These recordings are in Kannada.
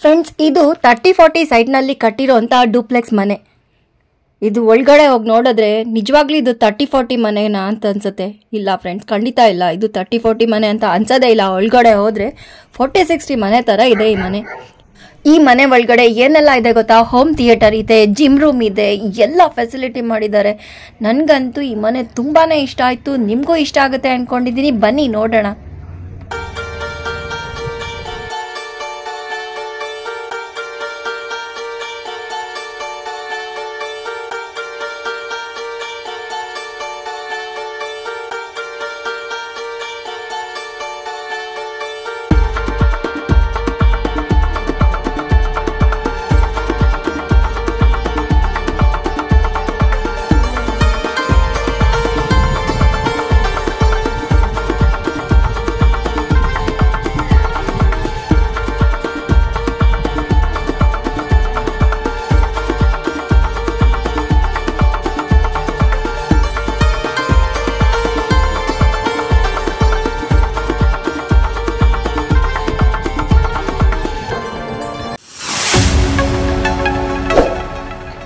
ಫ್ರೆಂಡ್ಸ್, ಇದು 30-40 ಸೈಟ್ನಲ್ಲಿ ಕಟ್ಟಿರೋಂಥ ಡೂಪ್ಲೆಕ್ಸ್ ಮನೆ. ಇದು ಒಳಗಡೆ ಹೋಗಿ ನೋಡಿದ್ರೆ ನಿಜವಾಗ್ಲೂ ಇದು 30-40 ಮನೆನಾ ಅಂತ ಅನ್ಸುತ್ತೆ. ಇಲ್ಲ ಫ್ರೆಂಡ್ಸ್, ಖಂಡಿತ ಇಲ್ಲ. ಇದು 30-40 ಮನೆ ಅಂತ ಅನ್ಸೋದೇ ಇಲ್ಲ. ಒಳಗಡೆ ಹೋದರೆ 40-60 ಮನೆ ಥರ ಇದೆ ಈ ಮನೆ. ಈ ಮನೆ ಒಳಗಡೆ ಏನೆಲ್ಲ ಇದೆ ಗೊತ್ತಾ? ಹೋಮ್ ಥಿಯೇಟರ್ ಇದೆ, ಜಿಮ್ ರೂಮ್ ಇದೆ, ಎಲ್ಲ ಫೆಸಿಲಿಟಿ ಮಾಡಿದ್ದಾರೆ. ನನಗಂತೂ ಈ ಮನೆ ತುಂಬಾ ಇಷ್ಟ ಆಯಿತು. ನಿಮಗೂ ಇಷ್ಟ ಆಗುತ್ತೆ ಅಂದ್ಕೊಂಡಿದ್ದೀನಿ. ಬನ್ನಿ ನೋಡೋಣ.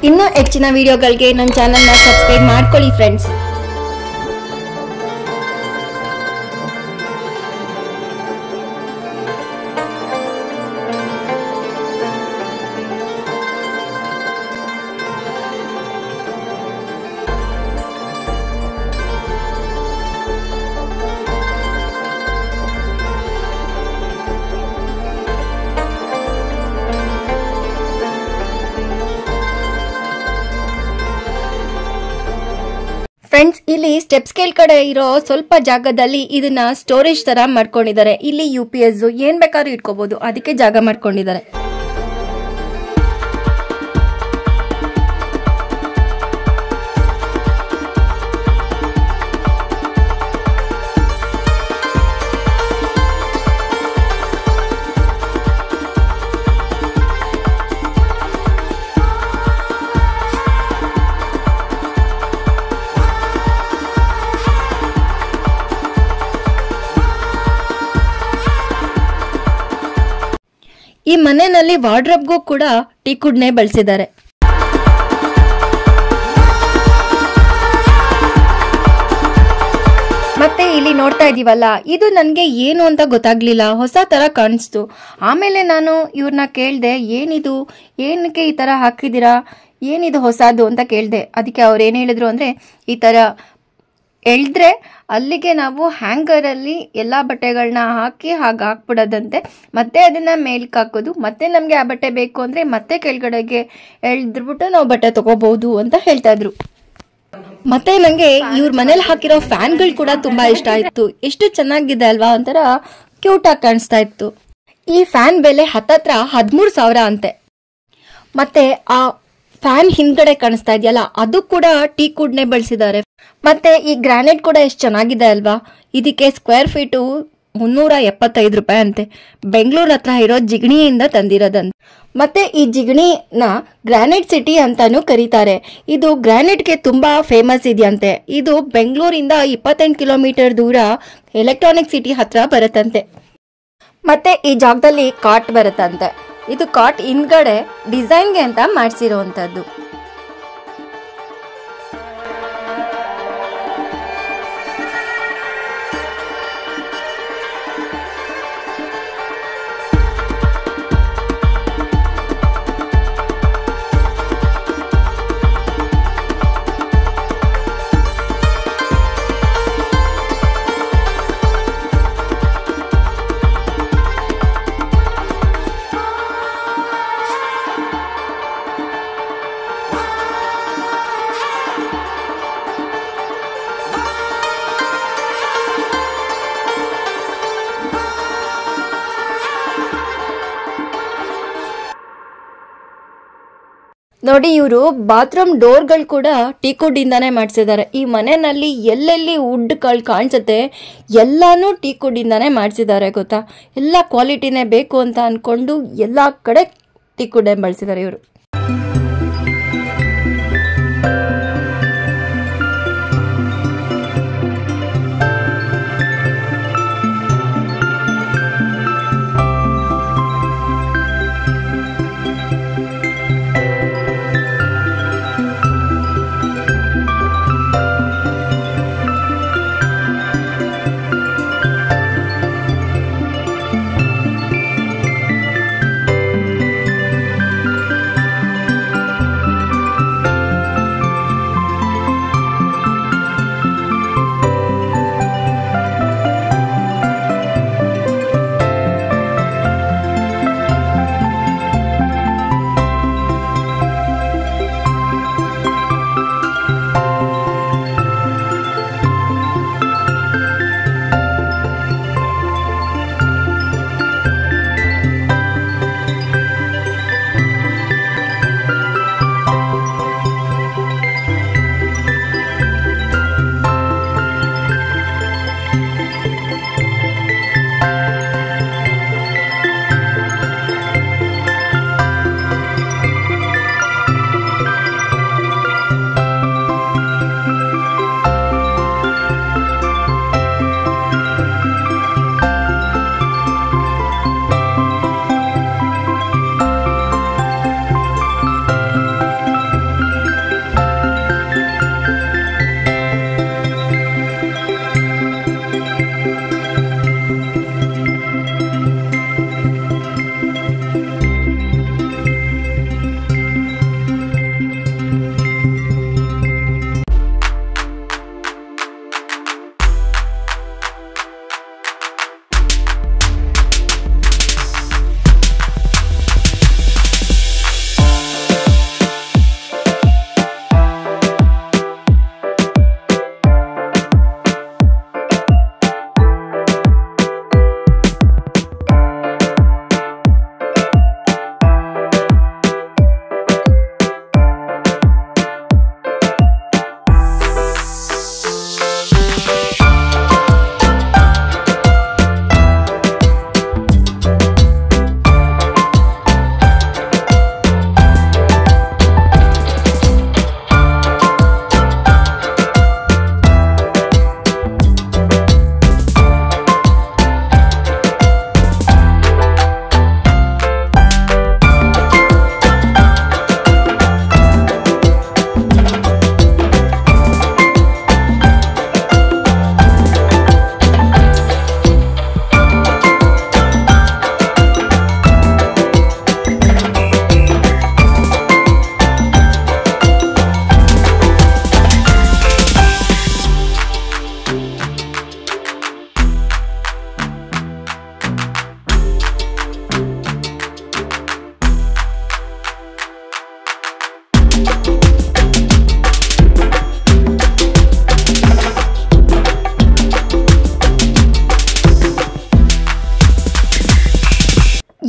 ಇನ್ನೂ ಹೆಚ್ಚಿನ ವಿಡಿಯೋಗಳಿಗೆ ನನ್ನ ಚಾನೆಲ್ನ ಸಬ್ಸ್ಕ್ರೈಬ್ ಮಾಡ್ಕೊಳ್ಳಿ ಫ್ರೆಂಡ್ಸ್. ಫ್ರೆಂಡ್ಸ್, ಇಲ್ಲಿ ಸ್ಟೆಪ್ಸ್ ಕೆಳಗಡೆ ಇರೋ ಸ್ವಲ್ಪ ಜಾಗದಲ್ಲಿ ಇದನ್ನ ಸ್ಟೋರೇಜ್ ತರ ಮಾಡ್ಕೊಂಡಿದ್ದಾರೆ. ಇಲ್ಲಿ UPS ಏನ್ ಬೇಕಾದ್ರೂ ಇಟ್ಕೋಬಹುದು, ಅದಕ್ಕೆ ಜಾಗ ಮಾಡ್ಕೊಂಡಿದ್ದಾರೆ. ಈ ಮನೆಯಲ್ಲಿ ವಾರ್ಡ್ರೋಬ್ಗೂ ಕೂಡ ಟೀಕುಡ್ನೇ ಬಳಸಿದ್ದಾರೆ. ಮತ್ತೆ ಇಲ್ಲಿ ನೋಡ್ತಾ ಇದೀವಲ್ಲ, ಇದು ನನಗೆ ಏನು ಅಂತ ಗೊತ್ತಾಗ್ಲಿಲ್ಲ. ಹೊಸ ತರ ಕಾಣಿಸ್ತು. ಆಮೇಲೆ ನಾನು ಇವ್ರನ್ನ ಕೇಳ್ದೆ, ಏನಿದು, ಏನಕ್ಕೆ ಈ ತರ ಹಾಕಿದೀರಾ, ಏನಿದು ಹೊಸದು ಅಂತ ಕೇಳ್ದೆ. ಅದಕ್ಕೆ ಅವ್ರು ಏನ್ ಹೇಳಿದ್ರು ಅಂದ್ರೆ, ಈ ತರ ಎಳ್ದ್ರೆ ಅಲ್ಲಿಗೆ ನಾವು ಹ್ಯಾಂಗರಲ್ಲಿ ಎಲ್ಲ ಬಟ್ಟೆಗಳನ್ನ ಹಾಕಿ ಹಾಗೆ ಹಾಕ್ಬಿಡೋದಂತೆ. ಮತ್ತೆ ಅದನ್ನ ಮೇಲ್ಕ್ ಹಾಕೋದು, ಮತ್ತೆ ನಮ್ಗೆ ಆ ಬಟ್ಟೆ ಬೇಕು ಅಂದ್ರೆ ಮತ್ತೆ ಕೆಳಗಡೆಗೆ ಎಳ್ದ್ಬಿಟ್ಟು ನಾವು ಬಟ್ಟೆ ತಗೋಬಹುದು ಅಂತ ಹೇಳ್ತಾ ಇದ್ರು. ಮತ್ತೆ ನಂಗೆ ಇವ್ರ ಮನೇಲಿ ಹಾಕಿರೋ ಫ್ಯಾನ್ಗಳು ಕೂಡ ತುಂಬಾ ಇಷ್ಟ ಆಯ್ತು. ಎಷ್ಟು ಚೆನ್ನಾಗಿದೆ ಅಲ್ವಾ, ಒಂಥರ ಕ್ಯೂಟ್ ಆಗಿ ಕಾಣಿಸ್ತಾ ಇತ್ತು. ಈ ಫ್ಯಾನ್ ಬೆಲೆ ಹತ್ತತ್ರ 13,000 ಅಂತೆ. ಮತ್ತೆ ಆ ಫ್ಯಾನ್ ಹಿಂದ್ಗಡೆ ಕಾಣಿಸ್ತಾ ಇದೆಯಲ್ಲ, ಅದು ಕೂಡ ಟೀಕುಡ್ನೇ ಬಳಸಿದ್ದಾರೆ. ಮತ್ತೆ ಈ ಗ್ರಾನೈಟ್ ಕೂಡ ಎಷ್ಟು ಚೆನ್ನಾಗಿದೆ ಅಲ್ವಾ. ಇದಕ್ಕೆ ಸ್ಕ್ವೇರ್ ಫೀಟು 375 ರೂಪಾಯಿ ಅಂತೆ. ಬೆಂಗಳೂರು ಹತ್ರ ಇರೋ ಜಿಗಣಿಯಿಂದ ತಂದಿರೋದಂತೆ. ಮತ್ತೆ ಈ ಜಿಗಣಿನ ಗ್ರಾನೈಟ್ ಸಿಟಿ ಅಂತಾನು ಕರೀತಾರೆ. ಇದು ಗ್ರಾನೈಟ್ಗೆ ತುಂಬಾ ಫೇಮಸ್ ಇದೆಯಂತೆ. ಇದು ಬೆಂಗಳೂರಿಂದ 28 ಕಿಲೋಮೀಟರ್ ದೂರ ಎಲೆಕ್ಟ್ರಾನಿಕ್ ಸಿಟಿ ಹತ್ರ ಬರುತ್ತಂತೆ. ಮತ್ತೆ ಈ ಜಾಗದಲ್ಲಿ ಕಾಟ್ ಬರುತ್ತಂತೆ. ಇದು ಕಾಟ್ ಹಿಂದ್ಗಡೆ ಡಿಸೈನ್ಗೆ ಅಂತ ಮಾಡಿಸಿರುವಂತದ್ದು. ನೋಡಿ, ಇವರು ಬಾತ್ರೂಮ್ ಡೋರ್ಗಳು ಕೂಡ ಟೀಕುಡ್ ಇಂದಾನೆ ಮಾಡಿಸಿದ್ದಾರೆ. ಈ ಮನೆಯಲ್ಲಿ ಎಲ್ಲೆಲ್ಲಿ ವುಡ್ಗಳು ಕಾಣಿಸುತ್ತೆ ಎಲ್ಲಾನು ಟೀಕುಡ್ ಇಂದಾನೆ ಮಾಡಿಸಿದ್ದಾರೆ ಗೊತ್ತಾ. ಎಲ್ಲ ಕ್ವಾಲಿಟಿನೇ ಬೇಕು ಅಂತ ಅನ್ಕೊಂಡು ಎಲ್ಲಾ ಕಡೆ ಟೀಕುಡ್ ಬಳಸಿದ್ದಾರೆ ಇವರು.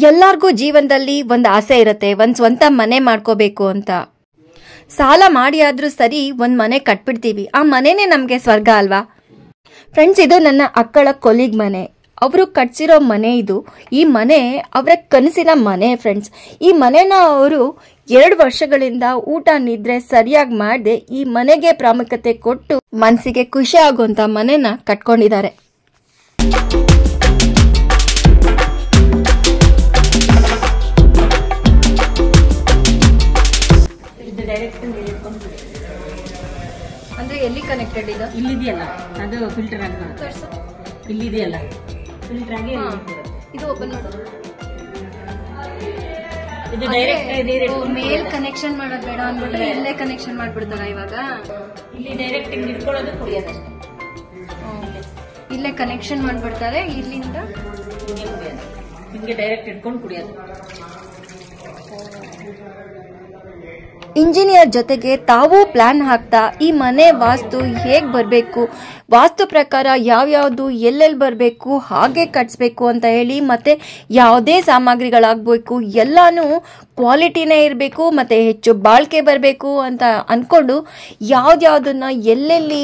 ಎಲ್ಲಾರ್ಗೂ ಜೀವನದಲ್ಲಿ ಒಂದು ಆಸೆ ಇರುತ್ತೆ, ಒಂದು ಸ್ವಂತ ಮನೆ ಮಾಡ್ಕೋಬೇಕು ಅಂತ. ಸಾಲ ಮಾಡಿ ಆದ್ರೂ ಸರಿ ಒಂದು ಮನೆ ಕಟ್ಬಿಡ್ತೀವಿ, ಆ ಮನೆನೇ ನಮಗೆ ಸ್ವರ್ಗ ಅಲ್ವಾ ಫ್ರೆಂಡ್ಸ್. ಇದು ನನ್ನ ಅಕ್ಕಳ ಕೊಲಿಗ್ ಮನೆ, ಅವರು ಕಟ್ಸಿರೋ ಮನೆ ಇದು. ಈ ಮನೆ ಅವರ ಕನಸಿನ ಮನೆ ಫ್ರೆಂಡ್ಸ್. ಈ ಮನೆನ ಅವರು 2 ವರ್ಷಗಳಿಂದ ಊಟ ನಿದ್ರೆ ಸರಿಯಾಗಿ ಮಾಡದೆ ಈ ಮನೆಗೆ ಪ್ರಾಮುಖ್ಯತೆ ಕೊಟ್ಟು ಮನಸ್ಸಿಗೆ ಖುಷಿ ಆಗುವಂತ ಮನೆನ ಕಟ್ಕೊಂಡಿದ್ದಾರೆ. ಅಂದ್ರೆ ಎಲ್ಲಿ ಕನೆಕ್ಟೆಡ್ ಇದೆ? ಇಲ್ಲಿದೆಯಲ್ಲ ಅದು ಫಿಲ್ಟರ್ ಆಗಿ ಇಲ್ಲಿದೆಯಲ್ಲ ಫಿಲ್ಟರ್ ಆಗಿ ಇದು ಓಪನ್ ಮಾಡೋದು. ಇದು ಡೈರೆಕ್ಟ್ ಮೇಲ್ ಕನೆಕ್ಷನ್ ಮಾಡೋದು ಬೇಡ ಅಂದ್ಬಿಟ್ರೆ ಇಲ್ಲೇ ಕನೆಕ್ಷನ್ ಮಾಡ್ಬಿಡ್ತಾರ. ಇವಾಗ ಇಲ್ಲಿ ಡೈರೆಕ್ಟ್ ಇಟ್ಕೊಳ್ಳೋದು ಕುಡಿಯೋದಷ್ಟೇ. ಇಲ್ಲೇ ಕನೆಕ್ಷನ್ ಮಾಡ್ಬಿಡ್ತಾರೆ, ಇಲ್ಲಿಂದ ಹಿಂಗೆ ಡೈರೆಕ್ಟ್ ಇಟ್ಕೊಂಡು ಕುಡಿಯೋದು. ಇಂಜಿನಿಯರ್ ಜೊತೆಗೆ ತಾವು ಪ್ಲಾನ್ ಹಾಕ್ತಾ ಈ ಮನೆ ವಾಸ್ತು ಹೇಗ್ ಬರಬೇಕು, ವಾಸ್ತು ಪ್ರಕಾರ ಯಾವ್ಯಾವುದು ಎಲ್ಲೆಲ್ಲಿ ಬರಬೇಕು, ಹಾಗೆ ಕಟ್ಸ್ಬೇಕು ಅಂತ ಹೇಳಿ, ಮತ್ತೆ ಯಾವುದೇ ಸಾಮಗ್ರಿಗಳಾಗಬೇಕು ಎಲ್ಲಾನು ಕ್ವಾಲಿಟಿನೇ ಇರಬೇಕು, ಮತ್ತೆ ಹೆಚ್ಚು ಬಾಳ್ಕೆ ಬರಬೇಕು ಅಂತ ಅಂದ್ಕೊಂಡು ಯಾವ್ದ್ಯಾವ್ದನ್ನ ಎಲ್ಲೆಲ್ಲಿ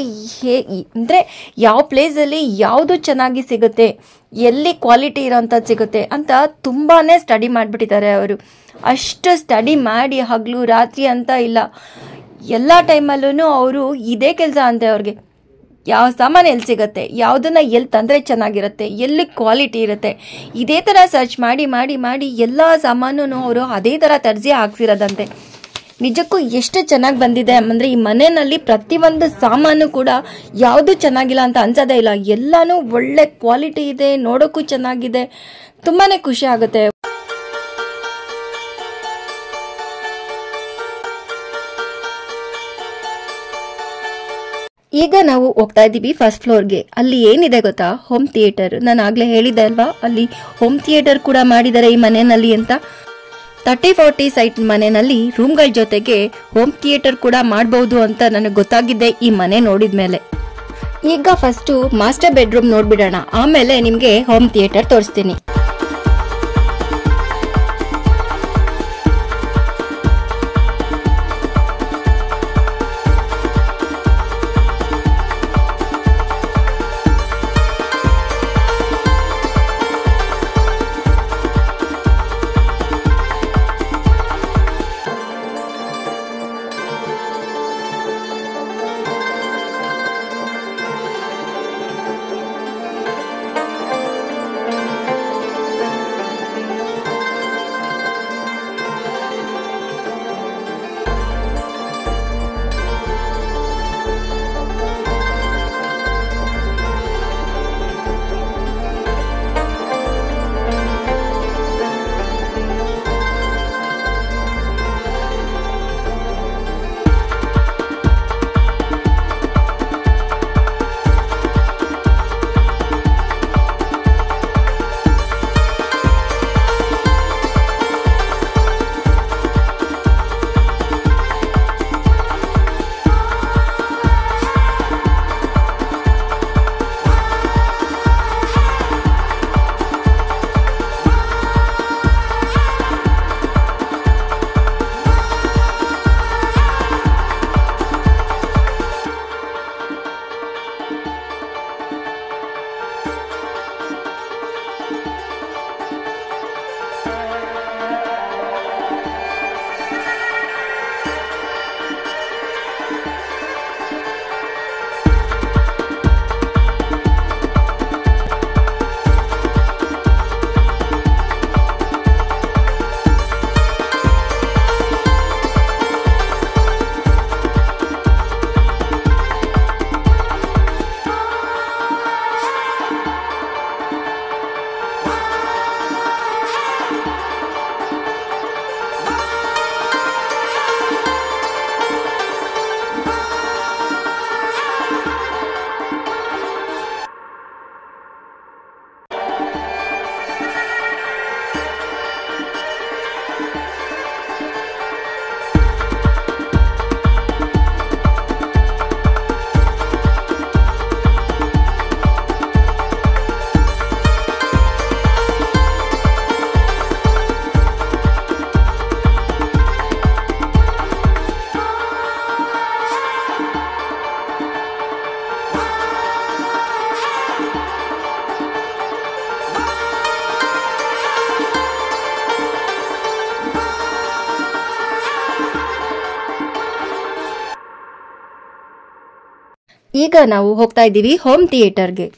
ಅಂದರೆ ಯಾವ ಪ್ಲೇಸಲ್ಲಿ ಯಾವುದು ಚೆನ್ನಾಗಿ ಸಿಗುತ್ತೆ, ಎಲ್ಲಿ ಕ್ವಾಲಿಟಿ ಇರೋಂಥದ್ದು ಸಿಗುತ್ತೆ ಅಂತ ತುಂಬಾ ಸ್ಟಡಿ ಮಾಡಿಬಿಟ್ಟಿದ್ದಾರೆ ಅವರು. ಅಷ್ಟು ಸ್ಟಡಿ ಮಾಡಿ ಹಗಲು ರಾತ್ರಿ ಅಂತ ಇಲ್ಲ, ಎಲ್ಲ ಟೈಮಲ್ಲೂ ಅವರು ಇದೇ ಕೆಲಸ ಅಂತೆ. ಅವ್ರಿಗೆ ಯಾವ ಸಾಮಾನು ಎಲ್ಲಿ ಸಿಗುತ್ತೆ, ಯಾವುದನ್ನು ಎಲ್ಲಿ ತಂದರೆ ಚೆನ್ನಾಗಿರುತ್ತೆ, ಎಲ್ಲಿ ಕ್ವಾಲಿಟಿ ಇರುತ್ತೆ, ಇದೇ ಥರ ಸರ್ಚ್ ಮಾಡಿ ಮಾಡಿ ಮಾಡಿ ಎಲ್ಲ ಸಾಮಾನು ಅವರು ಅದೇ ಥರ ತರಿಸಿ ಹಾಕ್ಸಿರೋದಂತೆ. ನಿಜಕ್ಕೂ ಎಷ್ಟು ಚೆನ್ನಾಗಿ ಬಂದಿದೆ ಅಂದರೆ ಈ ಮನೆಯಲ್ಲಿ ಪ್ರತಿಯೊಂದು ಸಾಮಾನು ಕೂಡ ಯಾವುದು ಚೆನ್ನಾಗಿಲ್ಲ ಅಂತ ಅನ್ಸೋದೇ ಇಲ್ಲ, ಎಲ್ಲಾನು ಒಳ್ಳೆ ಕ್ವಾಲಿಟಿ ಇದೆ, ನೋಡೋಕ್ಕೂ ಚೆನ್ನಾಗಿದೆ, ತುಂಬಾ ಖುಷಿ ಆಗುತ್ತೆ. ಈಗ ನಾವು ಹೋಗ್ತಾ ಇದ್ದೀವಿ ಫಸ್ಟ್ ಫ್ಲೋರ್ಗೆ. ಅಲ್ಲಿ ಏನಿದೆ ಗೊತ್ತಾ, ಹೋಮ್ ಥಿಯೇಟರ್. ನಾನು ಆಗಲೇ ಹೇಳಿದ್ದೆ ಅಲ್ವಾ, ಅಲ್ಲಿ ಹೋಮ್ ಥಿಯೇಟರ್ ಕೂಡ ಮಾಡಿದ್ದಾರೆ ಈ ಮನೆಯಲ್ಲಿ ಅಂತ. 30-40 ಸೈಟ್ ಮನೆಯಲ್ಲಿ ರೂಮ್ಗಳ ಜೊತೆಗೆ ಹೋಮ್ ಥಿಯೇಟರ್ ಕೂಡ ಮಾಡಬಹುದು ಅಂತ ನನಗೆ ಗೊತ್ತಾಗಿದ್ದೆ ಈ ಮನೆ ನೋಡಿದ ಮೇಲೆ. ಈಗ ಫಸ್ಟು ಮಾಸ್ಟರ್ ಬೆಡ್ರೂಮ್ ನೋಡ್ಬಿಡೋಣ, ಆಮೇಲೆ ನಿಮಗೆ ಹೋಮ್ ಥಿಯೇಟರ್ ತೋರಿಸ್ತೀನಿ. ಈಗ ನಾವು ಹೋಗ್ತಾ ಇದ್ದೀವಿ ಹೋಮ್ ಥಿಯೇಟರ್ಗೆ.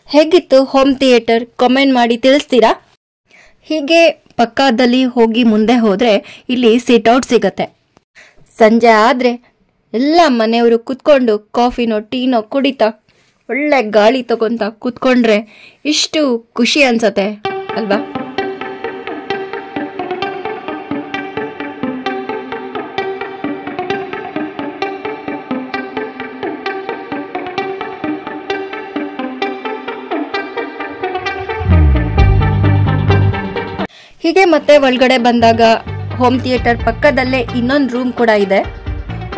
ಹೇಗಿತ್ತು ಹೋಮ್ ಥಿಯೇಟರ್? ಕಾಮೆಂಟ್ ಮಾಡಿ ತಿಳಿಸ್ತೀರಾ? ಹೀಗೆ ಪಕ್ಕದಲ್ಲಿ ಹೋಗಿ ಮುಂದೆ ಹೋದ್ರೆ ಇಲ್ಲಿ ಸಿಟ್ ಔಟ್ ಸಿಗತ್ತೆ. ಸಂಜೆ ಆದ್ರೆ ಎಲ್ಲ ಮನೆಯವರು ಕುತ್ಕೊಂಡು ಕಾಫಿನೋ ಟೀನೋ ಕುಡಿತಾ ಒಳ್ಳೆ ಗಾಳಿ ತಗೊಂತ ಕುತ್ಕೊಂಡ್ರೆ ಇಷ್ಟು ಖುಷಿ ಅನ್ಸತ್ತೆ ಅಲ್ವಾ? ಹೀಗೆ ಮತ್ತೆ ಒಳಗಡೆ ಬಂದಾಗ ಹೋಮ್ ಥಿಯೇಟರ್ ಪಕ್ಕದಲ್ಲೇ ಇನ್ನೊಂದು ರೂಮ್ ಕೂಡ ಇದೆ.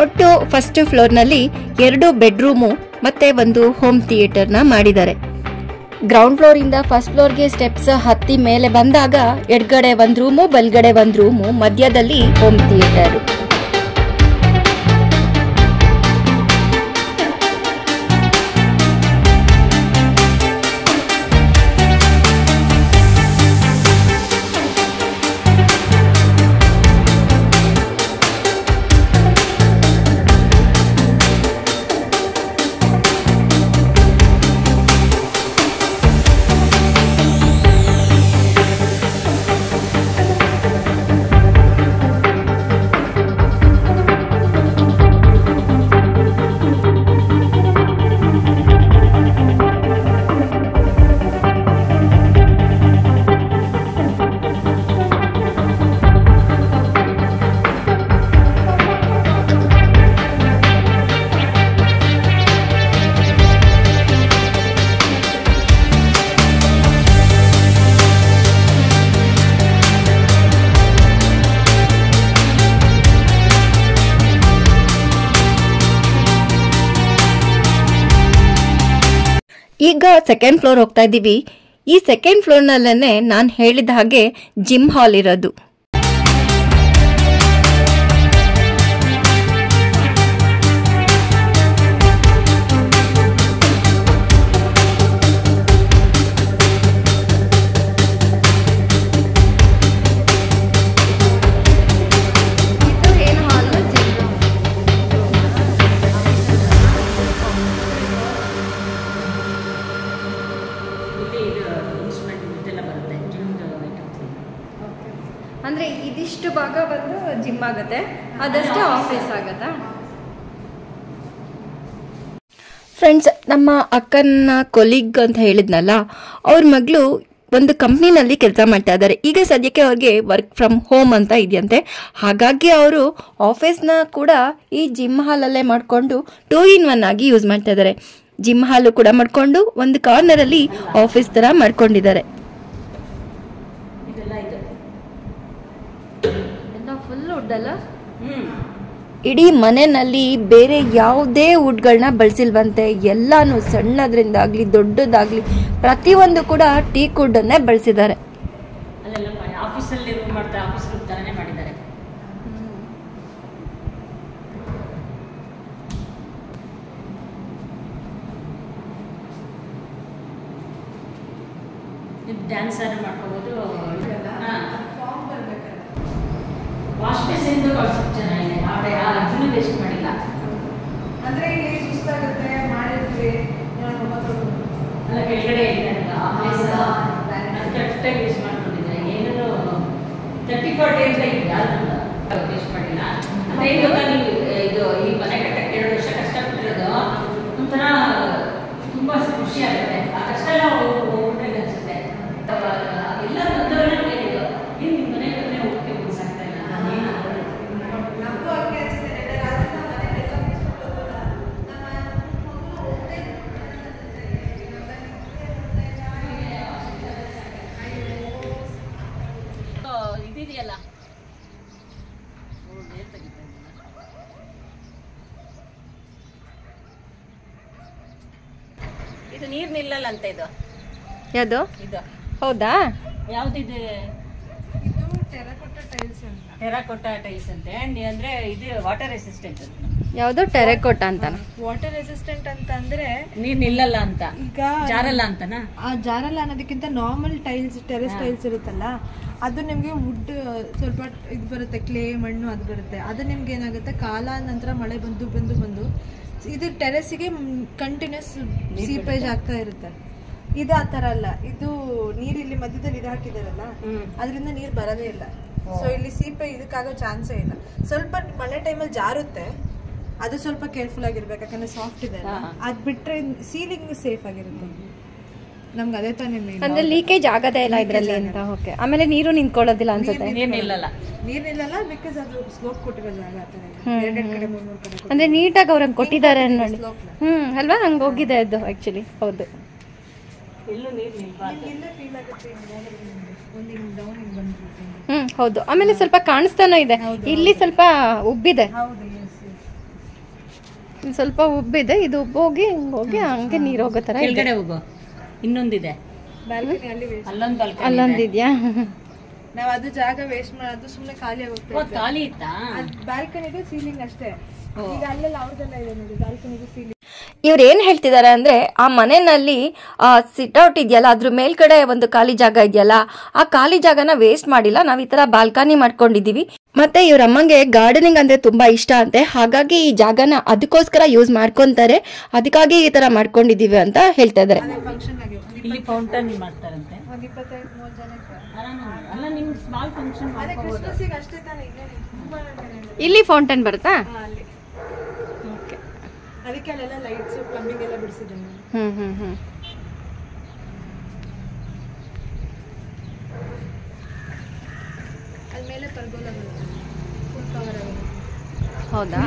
ಒಟ್ಟು ಫಸ್ಟ್ ಫ್ಲೋರ್ನಲ್ಲಿ 2 ಬೆಡ್ರೂಮು ಮತ್ತೆ ಒಂದು ಹೋಮ್ ಥಿಯೇಟರ್ನ ಮಾಡಿದ್ದಾರೆ. ಗ್ರೌಂಡ್ ಫ್ಲೋರ್ ಇಂದ ಫಸ್ಟ್ ಫ್ಲೋರ್ಗೆ ಸ್ಟೆಪ್ಸ್ ಹತ್ತಿ ಮೇಲೆ ಬಂದಾಗ ಎಡಗಡೆ ಒಂದು ರೂಮು, ಬಲಗಡೆ ಒಂದು ರೂಮು, ಮಧ್ಯದಲ್ಲಿ ಹೋಮ್ ಥಿಯೇಟರ್. ಈಗ ಸೆಕೆಂಡ್ ಫ್ಲೋರ್ ಹೋಗ್ತಾ ಇದ್ದೀವಿ. ಈ ಸೆಕೆಂಡ್ ಫ್ಲೋರ್ನಲ್ಲೇ ನಾನು ಹೇಳಿದ ಹಾಗೆ ಜಿಮ್ ಹಾಲ್ ಇರೋದು. ಅಂದ್ರೆ ಇದಿಷ್ಟು ಭಾಗ ಬಂದು ಜಿಮ್ ಆಗುತ್ತೆ, ಅದಷ್ಟೇ ಆಫೀಸ್ ಆಗತ್ತಾ? ಫ್ರೆಂಡ್ಸ್, ನಮ್ಮ ಅಕ್ಕನ ಕೊಲೀಗ್ ಅಂತ ಹೇಳಿದ್ನಲ್ಲ, ಅವ್ರ ಮಗಳು ಒಂದು ಕಂಪ್ನಿನಲ್ಲಿ ಕೆಲಸ ಮಾಡ್ತಾ ಇದ್ದಾರೆ. ಈಗ ಸದ್ಯಕ್ಕೆ ಅವ್ರಿಗೆ ವರ್ಕ್ ಫ್ರಮ್ ಹೋಮ್ ಅಂತ ಇದೆಯಂತೆ. ಹಾಗಾಗಿ ಅವರು ಆಫೀಸ್ನ ಕೂಡ ಈ ಜಿಮ್ ಹಾಲಲ್ಲೇ ಮಾಡಿಕೊಂಡು 2 in 1 ಆಗಿ ಯೂಸ್ ಮಾಡ್ತಾ ಇದ್ದಾರೆ. ಜಿಮ್ ಹಾಲು ಕೂಡ ಮಾಡಿಕೊಂಡು ಒಂದು ಕಾರ್ನರಲ್ಲಿ ಆಫೀಸ್ ತರ ಮಾಡ್ಕೊಂಡಿದ್ದಾರೆ. ಫುಲ್ ವುಡ್ ಅಲ್ಲ, ಇಡೀ ಮನೆಯಲ್ಲಿ ಬೇರೆ ಯಾವುದೇ ವುಡ್ಗಳನ್ನ ಬಳಸಿಲ್ವಂತೆ. ಎಲ್ಲಾನು ಸಣ್ಣದ್ರಿಂದಾಗ್ಲಿ ದೊಡ್ಡದಾಗ್ಲಿ ಪ್ರತಿಯೊಂದು ಕೂಡ ಟೀಕ್ ವುಡ್ ಅನ್ನೇ ಬಳಸಿದ್ದಾರೆ. ಆಫೀಸಲ್ಲಿ ಡ್ಯಾನ್ಸ್ ಆದ್ರೆ ಮಾಡ್ಕೋಬೋದು. ವಾಶ್ ಬೇಸಿಂದು ಕಾನ್ಸೆಪ್ಟ್ ಚೆನ್ನಾಗಿದೆ. ಅದನ್ನು ವೇಸ್ಟ್ ಮಾಡಿಲ್ಲ. ಅಂದರೆ ಇಲ್ಲಿ ಸುಸ್ತಾಗುತ್ತೆ ಮಾಡಿದ್ವಿ ಅಲ್ಲ ಕೆಳಗಡೆ ಇದ್ದಾರಲ್ಲ ಆ ಪ್ಲೇಸ್ ಕರೆಕ್ಟಾಗಿ ಯೂಸ್ ಮಾಡ್ಕೊಂಡಿದ್ರೆ ಏನಾದ್ರು 34 ಡೇಸ್ ಯಾರು ವೇಸ್ಟ್ ಮಾಡಿಲ್ಲ. ಅದೇ ಗೊತ್ತಾ ನೀವು ಇದು ಈ ಮನೆ ಕಟ್ಟಕ್ಕೆ 2 ವರ್ಷ ಕಷ್ಟಪಟ್ಟಿರೋದು ಒಂಥರ ತುಂಬ ಖುಷಿ ಆಗುತ್ತೆ. ಆ ಕಷ್ಟ ಎಲ್ಲ ಹೋಗ್ಬಿಟ್ಟೆ ಅನಿಸುತ್ತೆ. ಎಲ್ಲ ಬಂದವರೆಲ್ಲ ಹೇಳಿದ್ರು ಏನು ನಿಮ್ಮ ಮನೆ ಬಂದರೆ ಹೋಗಕ್ಕೆ ಮುಗಿಸಾಗ್ತಾ ಇಲ್ಲ. ನಮಗೂ ಹಂಗೆ ಅನಿಸುತ್ತೆ. ಇದಿದೆಯಲ್ಲ ಇದು ನೀರು ನಿಲ್ಲಲ್ಲ ಅಂತ. ಇದು ಯಾವುದು? ಇದು ಹೌದಾ? ಯಾವುದಿದೆ? ಇದು ಟೆರಕೋಟಾ ಟೈಲ್ಸ್ ಅಂತ. ಟೆರಾಕೋಟಾ ಟೈಲ್ಸ್ ಅಂತೆ. ಅಂದ್ರೆ ಇದು ವಾಟರ್ ರೆಸಿಸ್ಟೆಂಟ್ ಅಂತ. ಯಾವುದು? ಟೆರೆಕೋಟಾ ಅಂತ. ವಾಟರ್ ರೆಸಿಸ್ಟೆಂಟ್ ಅಂತ ಅಂದ್ರೆ ನೀರು ನಿಲ್ಲಲ್ಲ ಅಂತ, ಈಗ ಜಾರಲ್ಲ ಅಂತನಾ? ಆ ಜಾರಲ್ಲ ಅನ್ನೋದಕ್ಕಿಂತ ನಾರ್ಮಲ್ ಟೈಲ್ಸ್, ಟೆರೆಸ್ ಟೈಲ್ಸ್ ಇರುತ್ತಲ್ಲ, ಅದು ನಿಮಗೆ ವುಡ್ ಸ್ವಲ್ಪ ಇದು ಬರುತ್ತೆ, ಕ್ಲೇ ಮಣ್ಣು ಅದು ಬರುತ್ತೆ. ಅದು ನಿಮ್ಗೆ ಏನಾಗುತ್ತೆ, ಕಾಲ ನಂತರ ಮಳೆ ಬಂದು ಬಂದು ಬಂದು ಇದು ಟೆರೆಸ್ಸಿಗೆ ಕಂಟಿನ್ಯೂಸ್ ಸೀಪೇಜ್ ಆಗ್ತಾ ಇರುತ್ತೆ. ಇದು ಆ ಥರ ಅಲ್ಲ. ಇದು ನೀರು ಇಲ್ಲಿ ಮಧ್ಯದಲ್ಲಿ ಇದು ಹಾಕಿದಾರಲ್ಲ, ಅದರಿಂದ ನೀರು ಬರೋದೇ ಇಲ್ಲ. ಸೊ ಇಲ್ಲಿ ಸೀಪೆ ಇದಕ್ಕಾಗೋ ಚಾನ್ಸೇ ಇಲ್ಲ. ಸ್ವಲ್ಪ ಮಳೆ ಟೈಮಲ್ಲಿ ಜಾರುತ್ತೆ, ಅದು ಸ್ವಲ್ಪ ಕೇರ್ಫುಲ್ ಆಗಿರ್ಬೇಕು, ಯಾಕಂದ್ರೆ ಸಾಫ್ಟ್ ಇದೆ. ಅದು ಬಿಟ್ರೆ ಸೀಲಿಂಗ್ ಸೇಫ್ ಆಗಿರುತ್ತೆ. ನಮ್ಗೆ ಅದೇ ತಾನೇ ಮೇನ್. ಅಂದ್ರೆ ಲೀಕೇಜ್ ಆಗದೇ ಇಲ್ಲ ಇದ್ರಲ್ಲಿ ಅಂತ. ಓಕೆ. ಆಮೇಲೆ ನೀರು ನಿಂತ್ಕೊಳ್ಳೋದಿಲ್ಲ ಅನ್ಸುತ್ತೆ. ನೀರು ನಿಲ್ಲಲ್ಲ. ನೀರ್ ನಿಲ್ಲಲ್ಲ, ಬಿಕಾಸ್ ಅದು ಸ್ಲೋಪ್ ಕೊಟ್ಟಿರೋ ಜಾಗ ಆ ಥರ ಇದೆ. ಎರಡೆರಡು ಕಡೆ 3-3 ಕಡೆ ಅಂದ್ರೆ ನೀಟಾಗಿ ಅವ್ರಂಗೆ ಕೊಟ್ಟಿದ್ದಾರೆ ನೋಡಿ. ಅಲ್ವಾ? ಹಂಗೆ ಹೋಗಿದೆ ಅದು ಆಕ್ಚುಲಿ. ಹೌದು. ಎಲ್ಲೂ ನೀರು ನಿಲ್ಬಾರ್ದು. ಇಲ್ಲೇ ಫೀಲ್ ಆಗುತ್ತೆ. ಒಂದು ಹಿಂಗೆ ಡೌನ್ ಹಿಂಗೆ ಬಂದ್ಬಿಡುತ್ತೆ. ಹೌದು. ಆಮೇಲೆ ಸ್ವಲ್ಪ ಕಾಣಿಸ್ತಾನೂ ಇದೆ. ಇಲ್ಲಿ ಸ್ವಲ್ಪ ಉಬ್ಬಿದೆ. ಹೌದು. ಇಲ್ಲಿ ಸ್ವಲ್ಪ ಉಬ್ಬಿದೆ. ಇದು ಉಬ್ಬೋಗಿ ಹೋಗಿ ಹಂಗೆ ನೀರು ಹೋಗೋ ಥರ ಇದೆ. ಕೆಳಗಡೆ ಹೋಗು. ಇನ್ನೊಂದಿದೆ ಬ್ಯಾಲ್ಕನಿ ಅಲ್ಲಿ ವೇಸ್ಟ್. ಅಲ್ಲೊಂದು ಬಾಲ್ಕನಿ. ಅಲ್ಲೊಂದಿದ್ಯಾ? ನಾವು ಅದು ಜಾಗ ವೇಸ್ಟ್ ಮಾಡೋದು ಸುಮ್ಮನೆ ಖಾಲಿ ಆಗುತ್ತೆ. ಖಾಲಿ ಇತ್ತಾ? ಬ್ಯಾಲ್ಕನಿಗೆ ಸೀಲಿಂಗ್ ಅಷ್ಟೇ. ಈಗ ಅಲ್ಲೆಲ್ಲ ಅವ್ರದೆಲ್ಲ ಇದೆ ನೋಡಿ, ಬ್ಯಾಲ್ಕನಿಗೆ ಸೀಲಿಂಗ್. ಇವ್ರು ಏನ್ ಹೇಳ್ತಿದ್ದಾರೆ ಅಂದ್ರೆ, ಆ ಮನೆಯಲ್ಲಿ ಸಿಟ್ಔಟ್ ಇದೆಯಲ್ಲ, ಅದ್ರ ಮೇಲ್ಗಡೆ ಒಂದು ಖಾಲಿ ಜಾಗ ಇದೆಯಲ್ಲ, ಆ ಖಾಲಿ ಜಾಗನ ವೇಸ್ಟ್ ಮಾಡಿಲ್ಲ. ನಾವ್ ಈ ತರ ಬಾಲ್ಕನಿ ಮಾಡ್ಕೊಂಡಿದೀವಿ. ಮತ್ತೆ ಇವ್ರ ಅಮ್ಮಂಗೆ ಗಾರ್ಡನಿಂಗ್ ಅಂದ್ರೆ ತುಂಬಾ ಇಷ್ಟ ಅಂತೆ. ಹಾಗಾಗಿ ಈ ಜಾಗನ ಅದಕ್ಕೋಸ್ಕರ ಯೂಸ್ ಮಾಡ್ಕೊಂತಾರೆ. ಅದಕ್ಕಾಗಿ ಈ ತರ ಮಾಡ್ಕೊಂಡಿದೀವಿ ಅಂತ ಹೇಳ್ತಾ ಇದಾರೆ. ಫಂಕ್ಷನ್ ಆಗಿ ಇಲ್ಲಿ ಫೌಂಟನ್ ಮಾಡ್ತಾರಂತೆ. ಒಂದು 25-30 ಜನಕ್ಕೆ. ಅಲ್ಲ ನಿಮ್ ಸ್ಮಾಲ್ ಫಂಕ್ಷನ್ ಅದೇ ಕ್ರಿಸ್ಮಸ್ಸಿಗೆ ಅಷ್ಟೇ ತಾನೇ. ಈಗ ಇಲ್ಲಿ ಫೌಂಟನ್ ಬರುತ್ತಾ? ಅಲ್ಲಿ ಅದಕ್ಕೆ ಅಲ್ಲೆಲ್ಲ ಲೈಟ್ಸ್ ಪ್ಲಂಬಿಂಗ್ ಎಲ್ಲ ಬಿಡಿಸಿದ್ದೀನಿ. ಅಲ್ಲಿ ಮೇಲೆ ಪರ್ಗೋಲ ಬರುತ್ತೆ, ಫುಲ್ ಕವರ್ ಆಗುತ್ತೆ. ಹೌದಾ?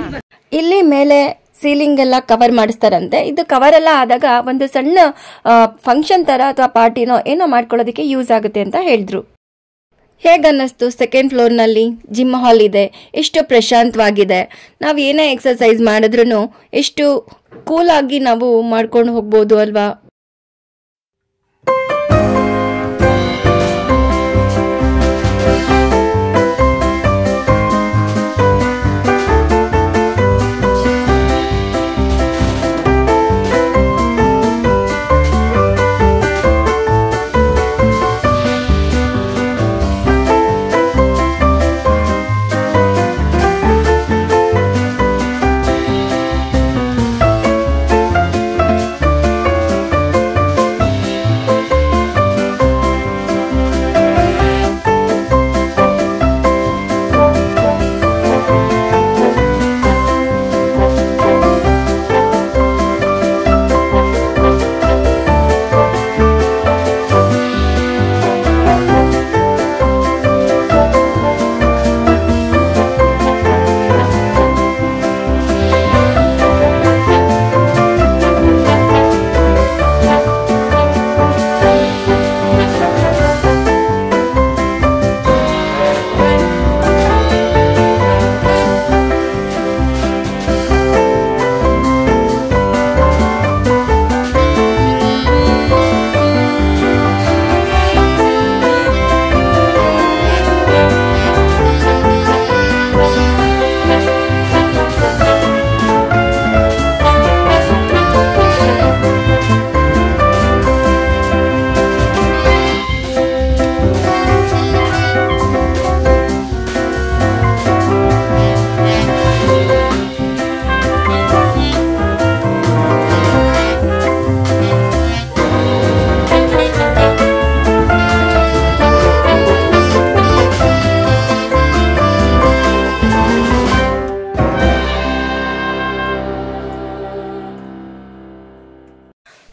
ಇಲ್ಲಿ ಮೇಲೆ ಸೀಲಿಂಗ್ ಎಲ್ಲ ಕವರ್ ಮಾಡಿಸ್ತಾರಂತೆ. ಇದು ಕವರ್ ಎಲ್ಲ ಆದಾಗ ಒಂದು ಸಣ್ಣ ಫಂಕ್ಷನ್ ತರ ಅಥವಾ ಪಾರ್ಟಿನೋ ಏನೋ ಮಾಡ್ಕೊಳ್ಳೋದಕ್ಕೆ ಯೂಸ್ ಆಗುತ್ತೆ ಅಂತ ಹೇಳಿದ್ರು. ಹೇಗನ್ನಿಸ್ತು? ಸೆಕೆಂಡ್ ಫ್ಲೋರ್ ನಲ್ಲಿ ಜಿಮ್ ಹಾಲ್ ಇದೆ. ಎಷ್ಟು ಪ್ರಶಾಂತವಾಗಿದೆ. ನಾವು ಏನೇ ಎಕ್ಸರ್ಸೈಸ್ ಮಾಡಿದ್ರು ಎಷ್ಟು ಕೂಲ್ ಆಗಿ ನಾವು ಮಾಡ್ಕೊಂಡು ಹೋಗ್ಬೋದು ಅಲ್ವಾ?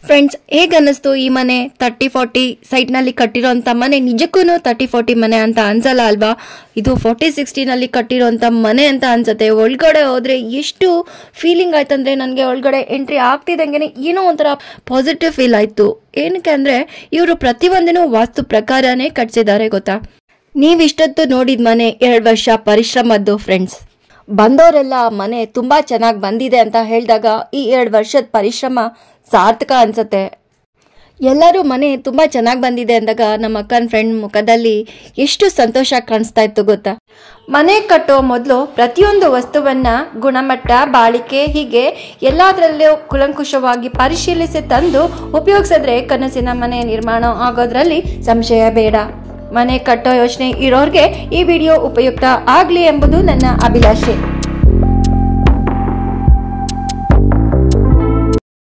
ಫ್ರೆಂಡ್ಸ್, ಹೇಗೆ ಅನ್ನಿಸ್ತು ಈ ಮನೆ? 30-40 ಸೈಟ್ನಲ್ಲಿ ಕಟ್ಟಿರೋಂಥ ಮನೆ ನಿಜಕ್ಕೂ 30-40 ಮನೆ ಅಂತ ಅನ್ಸಲ್ಲ ಅಲ್ವಾ? ಇದು 40-60ನಲ್ಲಿ ಕಟ್ಟಿರೋಂಥ ಮನೆ ಅಂತ ಅನ್ಸುತ್ತೆ. ಒಳಗಡೆ ಹೋದ್ರೆ ಎಷ್ಟು ಫೀಲಿಂಗ್ ಆಯ್ತಂದ್ರೆ ನನಗೆ ಒಳಗಡೆ ಎಂಟ್ರಿ ಆಗ್ತಿದ್ದಂಗೆ ಏನೋ ಒಂಥರ ಪಾಸಿಟಿವ್ ಫೀಲ್ ಆಯ್ತು. ಏನಕ್ಕೆ ಅಂದರೆ ಇವರು ಪ್ರತಿಯೊಂದನ್ನು ವಾಸ್ತು ಪ್ರಕಾರನೇ ಕಟ್ಸಿದ್ದಾರೆ ಗೊತ್ತಾ. ನೀವಿಷ್ಟೊತ್ತು ನೋಡಿದ ಮನೆ 2 ವರ್ಷ ಪರಿಶ್ರಮದ್ದು ಫ್ರೆಂಡ್ಸ್. ಬಂದವರೆಲ್ಲ ಮನೆ ತುಂಬಾ ಚೆನ್ನಾಗಿ ಬಂದಿದೆ ಅಂತ ಹೇಳಿದಾಗ ಈ 2 ವರ್ಷದ ಪರಿಶ್ರಮ ಸಾರ್ಥಕ ಅನ್ಸುತ್ತೆ. ಎಲ್ಲರೂ ಮನೆ ತುಂಬಾ ಚೆನ್ನಾಗಿ ಬಂದಿದೆ ಅಂದಾಗ ನಮ್ಮ ಅಕ್ಕನ ಫ್ರೆಂಡ್ ಮುಖದಲ್ಲಿ ಎಷ್ಟು ಸಂತೋಷ ಕಾಣಿಸ್ತಾ ಇತ್ತು ಗೊತ್ತಾ. ಮನೆ ಕಟ್ಟೋ ಮೊದಲು ಪ್ರತಿಯೊಂದು ವಸ್ತುವನ್ನ ಗುಣಮಟ್ಟ, ಬಾಳಿಕೆ ಹೀಗೆ ಎಲ್ಲದರಲ್ಲೂ ಕುಲಂಕುಷವಾಗಿ ಪರಿಶೀಲಿಸಿ ತಂದು ಉಪಯೋಗಿಸಿದ್ರೆ ಕನಸಿನ ಮನೆ ನಿರ್ಮಾಣ ಆಗೋದ್ರಲ್ಲಿ ಸಂಶಯ ಬೇಡ. ಮನೆ ಕಟ್ಟೋ ಯೋಚನೆ ಇರೋರಿಗೆ ಈ ವಿಡಿಯೋ ಉಪಯುಕ್ತ ಆಗಲಿ ಎಂಬುದು ನನ್ನ ಅಭಿಲಾಷೆ.